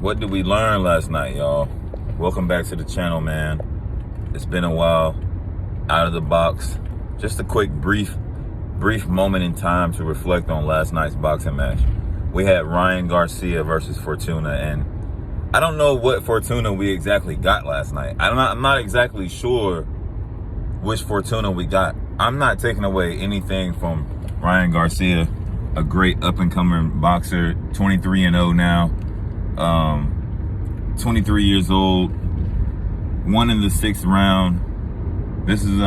What did we learn last night, y'all? Welcome back to the channel, man. It's been a while. Out of the box. Just a quick, brief moment in time to reflect on last night's boxing match. We had Ryan Garcia versus Fortuna, and I don't know what Fortuna we exactly got last night. I'm not exactly sure which Fortuna we got. I'm not taking away anything from Ryan Garcia, a great up-and-coming boxer, 23-0 now, 23 years old, won in the 6th round. This is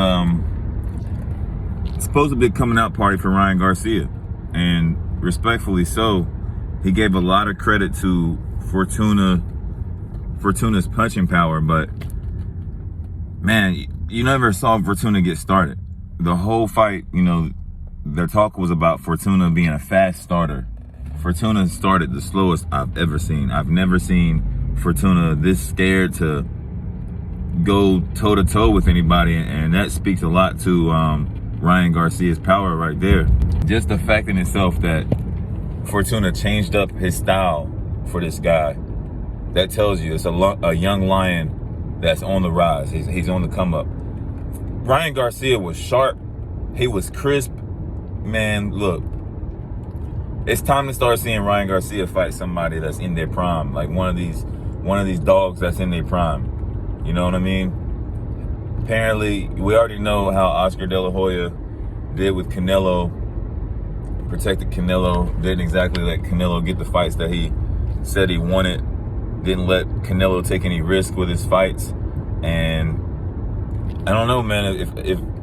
supposed to be a coming out party for Ryan Garcia, and respectfully so, he gave a lot of credit to Fortuna's punching power, but man, you never saw Fortuna get started. The whole fight, you know, their talk was about Fortuna being a fast starter. Fortuna started the slowest I've ever seen. I've never seen Fortuna this scared to go toe-to-toe with anybody, and that speaks a lot to Ryan Garcia's power right there. Just the fact in itself that Fortuna changed up his style for this guy, that tells you it's a young lion that's on the rise. He's on the come up. Ryan Garcia was sharp. He was crisp. Man, look, it's time to start seeing Ryan Garcia fight somebody that's in their prime, like one of these dogs that's in their prime. You know what I mean? Apparently, we already know how Oscar De La Hoya did with Canelo, protected Canelo, didn't exactly let Canelo get the fights that he said he wanted, didn't let Canelo take any risk with his fights. And I don't know, man,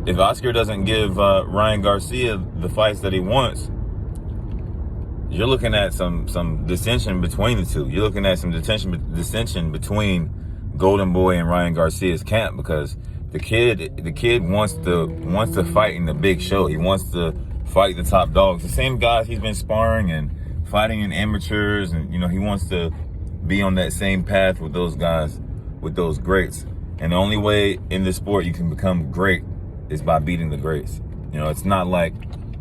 if Oscar doesn't give Ryan Garcia the fights that he wants, you're looking at some dissension between the two. You're looking at some dissension between Golden Boy and Ryan Garcia's camp, because the kid wants to fight in the big show. He wants to fight the top dogs, the same guys he's been sparring and fighting in amateurs, and you know, he wants to be on that same path with those guys, with those greats. And the only way in this sport you can become great is by beating the greats. You know, it's not like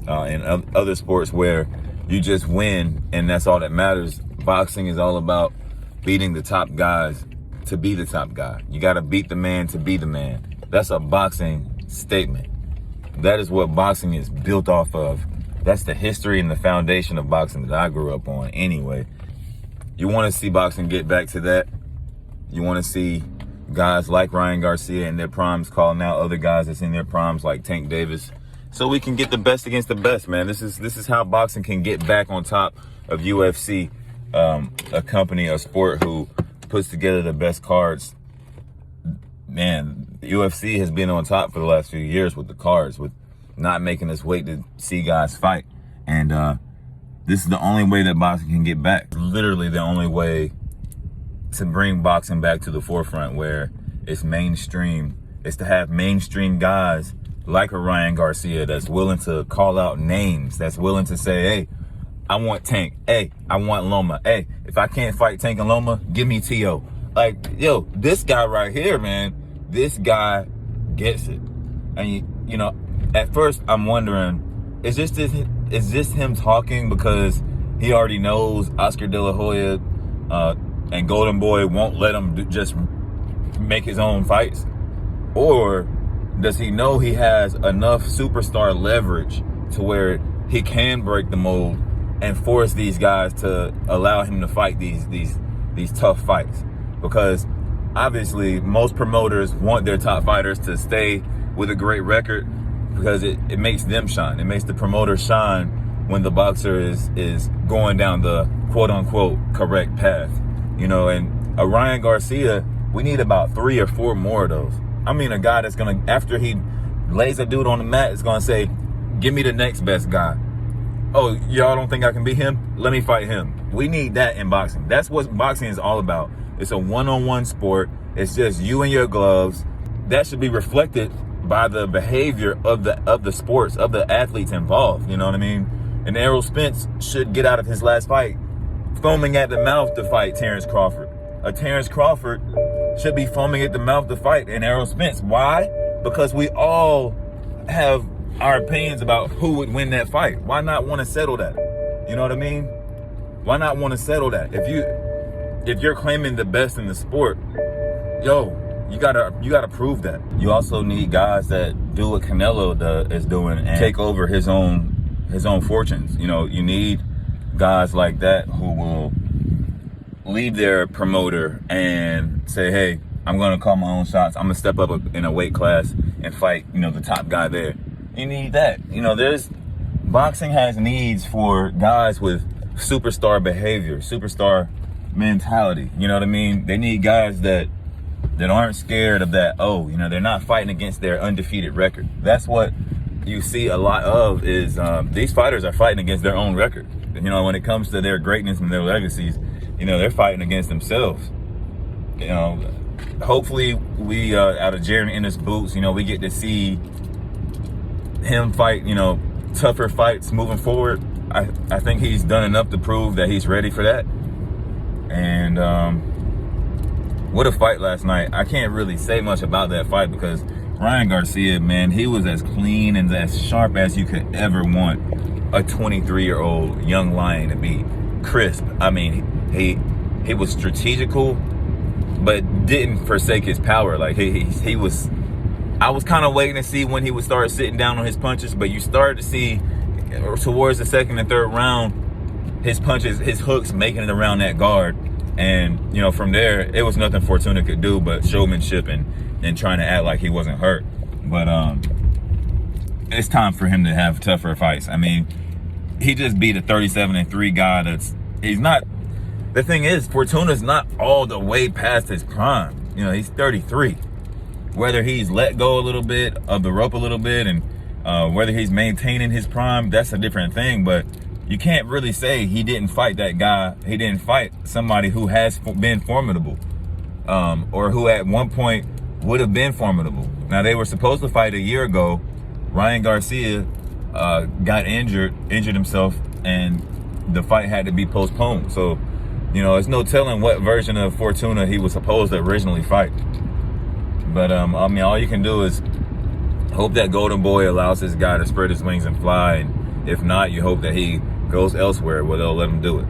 in other sports where you just win and that's all that matters. Boxing is all about beating the top guys to be the top guy. You got to beat the man to be the man. That's a boxing statement. That is what boxing is built off of. That's the history and the foundation of boxing that I grew up on anyway. You want to see boxing get back to that. You want to see guys like Ryan Garcia in their primes calling out other guys that's in their primes like Tank Davis, so we can get the best against the best, man. This is how boxing can get back on top of UFC, a company, a sport who puts together the best cards. Man, the UFC has been on top for the last few years with the cards, with not making us wait to see guys fight. And this is the only way that boxing can get back. Literally the only way to bring boxing back to the forefront where it's mainstream. It's to have mainstream guys like a Ryan Garcia that's willing to call out names, that's willing to say, hey, I want Tank. Hey, I want Loma. Hey, if I can't fight Tank and Loma, give me T.O. Like, yo, this guy right here, man, this guy gets it. And, you know, at first I'm wondering, is this him talking because he already knows Oscar De La Hoya and Golden Boy won't let him just make his own fights? Or does he know he has enough superstar leverage to where he can break the mold and force these guys to allow him to fight these tough fights? Because obviously most promoters want their top fighters to stay with a great record, because it makes them shine. It makes the promoter shine when the boxer is going down the quote-unquote correct path. You know, and a Ryan Garcia, we need about 3 or 4 more of those. I mean, a guy that's going to, after he lays a dude on the mat, is going to say, give me the next best guy. Oh, y'all don't think I can beat him? Let me fight him. We need that in boxing. That's what boxing is all about. It's a one-on-one sport. It's just you and your gloves. That should be reflected by the behavior of the sports, of the athletes involved. You know what I mean? And Errol Spence should get out of his last fight foaming at the mouth to fight Terrence Crawford. A Terrence Crawford should be foaming at the mouth to fight an Errol Spence. Why? Because we all have our opinions about who would win that fight. Why not want to settle that? You know what I mean? Why not want to settle that? if you're claiming the best in the sport, yo, you gotta prove that. You also need guys that do what Canelo is doing and take over his own fortunes. You know, you need guys like that who will leave their promoter and say, hey, I'm gonna call my own shots. I'm gonna step up in a weight class and fight, you know, the top guy there. You need that. You know, boxing has needs for guys with superstar behavior, superstar mentality. You know what I mean? They need guys that aren't scared of that. Oh, you know, they're not fighting against their undefeated record. That's what you see a lot of is these fighters are fighting against their own record. You know, when it comes to their greatness and their legacies, you know, they're fighting against themselves. You know, hopefully we out of Jaron Ennis' boots, you know, we get to see him fight, you know, tougher fights moving forward. I think he's done enough to prove that he's ready for that. And what a fight last night. I can't really say much about that fight because Ryan Garcia, man, he was as clean and as sharp as you could ever want a 23-year-old young lion to be. Crisp. I mean, he was strategical, but didn't forsake his power. Like he was. I was kind of waiting to see when he would start sitting down on his punches, but you started to see towards the second and third round, his punches, his hooks making it around that guard. And, you know, from there, it was nothing Fortuna could do but showmanship and trying to act like he wasn't hurt. But it's time for him to have tougher fights. I mean, he just beat a 37-3 guy he's not, the thing is, Fortuna's not all the way past his prime. You know, he's 33. Whether he's let go a little bit of the rope a little bit and whether he's maintaining his prime, that's a different thing. But you can't really say he didn't fight that guy. He didn't fight somebody who has been formidable or who at one point would have been formidable. Now, they were supposed to fight a year ago. Ryan Garcia got injured himself, and the fight had to be postponed. So, you know, it's no telling what version of Fortuna he was supposed to originally fight. But, I mean, all you can do is hope that Golden Boy allows this guy to spread his wings and fly. And if not, you hope that he goes elsewhere where they'll let him do it.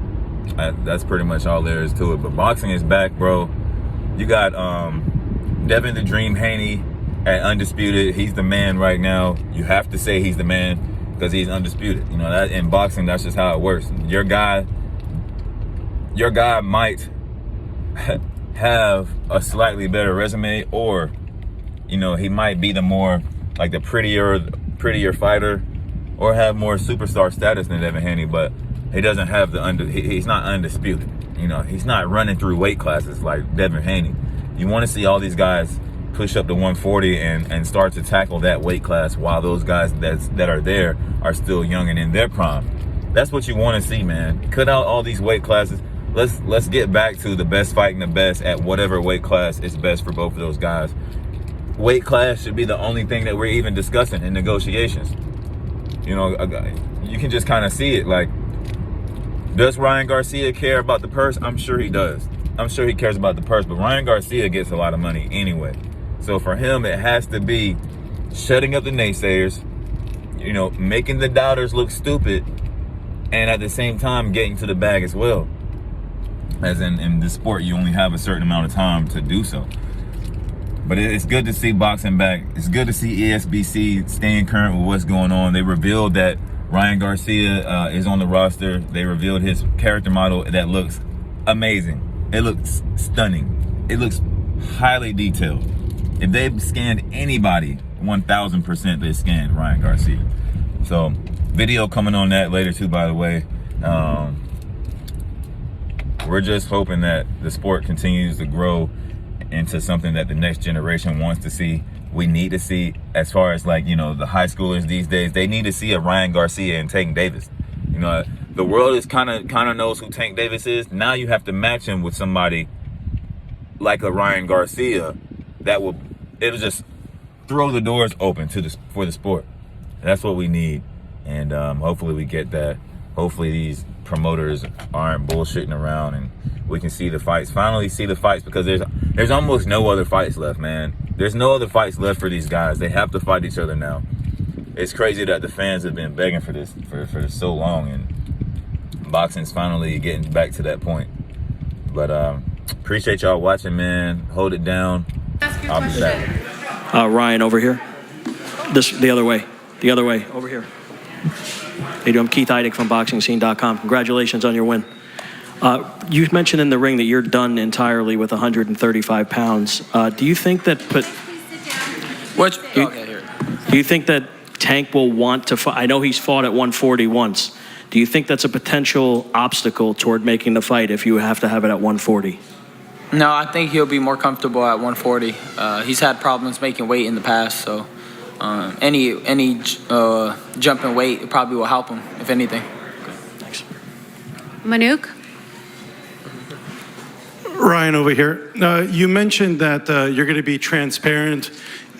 That's pretty much all there is to it. But boxing is back, bro. You got Devin the Dream Haney at Undisputed. He's the man right now. You have to say he's the man because he's undisputed. You know, that in boxing, that's just how it works. Your guy might have a slightly better resume, or, you know, he might be the more like the prettier fighter, or have more superstar status than Devin Haney, but he doesn't have he's not undisputed. You know, he's not running through weight classes like Devin Haney. You want to see all these guys push up to 140 and start to tackle that weight class while those guys that are there are still young and in their prime. That's what you want to see, man. Cut out all these weight classes. Let's get back to the best fighting the best at whatever weight class is best for both of those guys. Weight class should be the only thing that we're even discussing in negotiations. You know, you can just kind of see it. Like, does Ryan Garcia care about the purse? I'm sure he does. I'm sure he cares about the purse, but Ryan Garcia gets a lot of money anyway. So for him, it has to be shutting up the naysayers, you know, making the doubters look stupid, and at the same time getting to the bag as well. As in this sport, you only have a certain amount of time to do so. But it's good to see boxing back. It's good to see ESBC staying current with what's going on. They revealed that Ryan Garcia is on the roster. They revealed his character model that looks amazing. It looks stunning. It looks highly detailed. If they've scanned anybody, 1000% they scanned Ryan Garcia. So, video coming on that later too, by the way. We're just hoping that the sport continues to grow into something that the next generation wants to see. We need to see, as far as, like, you know, the high schoolers these days, they need to see a Ryan Garcia and Tank Davis. You know, the world is kind of knows who Tank Davis is. Now you have to match him with somebody like a Ryan Garcia it'll just throw the doors open for the sport. And that's what we need. And hopefully we get that. Hopefully these promoters aren't bullshitting around and we can see the fights. Finally see the fights, because there's almost no other fights left, man. There's no other fights left for these guys. They have to fight each other now. It's crazy that the fans have been begging for this for so long, and boxing's finally getting back to that point. But appreciate y'all watching, man. Hold it down. I'll be back. Ryan, over here. The other way. The other way. Over here. Hey, I'm Keith Eidig from BoxingScene.com. Congratulations on your win. You mentioned in the ring that you're done entirely with 135 pounds. Do you think that do you think that Tank will want to fight? I know he's fought at 140 once. Do you think that's a potential obstacle toward making the fight if you have to have it at 140? No, I think he'll be more comfortable at 140. He's had problems making weight in the past, so any jump in weight probably will help him, if anything. Thanks. Manuk? Ryan over here. You mentioned that you're going to be transparent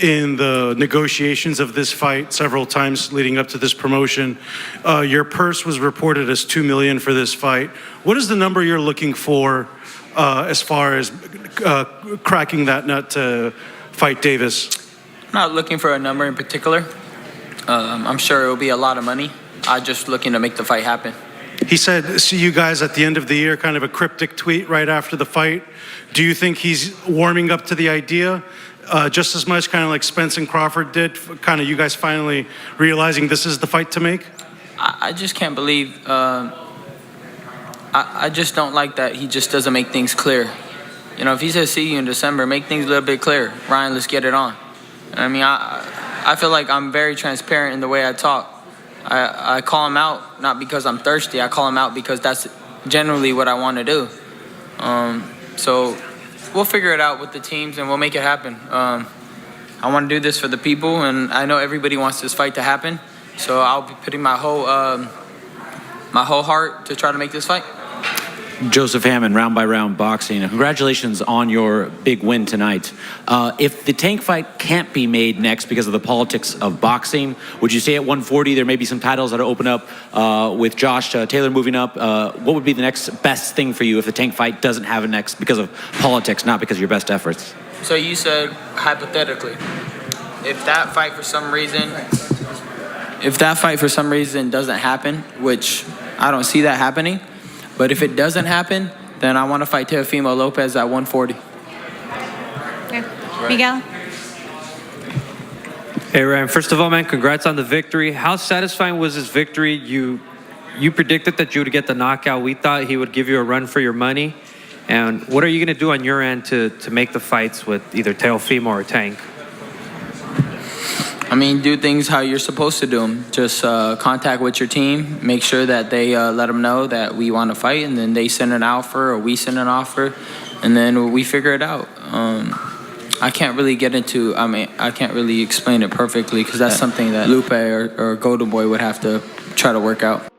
in the negotiations of this fight several times leading up to this promotion. Your purse was reported as $2 million for this fight. What is the number you're looking for as far as cracking that nut to fight Davis? I'm not looking for a number in particular. I'm sure it will be a lot of money. I'm just looking to make the fight happen. He said, see you guys at the end of the year, kind of a cryptic tweet right after the fight. Do you think he's warming up to the idea just as much, kind of like Spence and Crawford did, kind of you guys finally realizing this is the fight to make? I just can't believe, I just don't like that he just doesn't make things clear. You know, if he says see you in December, make things a little bit clear. Ryan, let's get it on. I mean, I feel like I'm very transparent in the way I talk. I call him out not because I'm thirsty. I call him out because that's generally what I want to do. So we'll figure it out with the teams and we'll make it happen. I want to do this for the people, and I know everybody wants this fight to happen. So I'll be putting my whole heart to try to make this fight. Joseph Hammond, Round by Round Boxing. Congratulations on your big win tonight. If the Tank fight can't be made next because of the politics of boxing, would you say at 140 there may be some titles that are open up with Josh Taylor moving up? What would be the next best thing for you if the Tank fight doesn't have a next because of politics, not because of your best efforts? So you said hypothetically, if that fight for some reason doesn't happen, which I don't see that happening, but if it doesn't happen, then I want to fight Teofimo Lopez at 140. Okay. Miguel? Hey, Ryan. First of all, man, congrats on the victory. How satisfying was this victory? You predicted that you would get the knockout. We thought he would give you a run for your money. And what are you going to do on your end to make the fights with either Teofimo or Tank? I mean, do things how you're supposed to do them. Just contact with your team, make sure that they let them know that we want to fight, and then they send an offer or we send an offer, and then we figure it out. I can't really I can't really explain it perfectly because that's something that Lupe or Golden Boy would have to try to work out.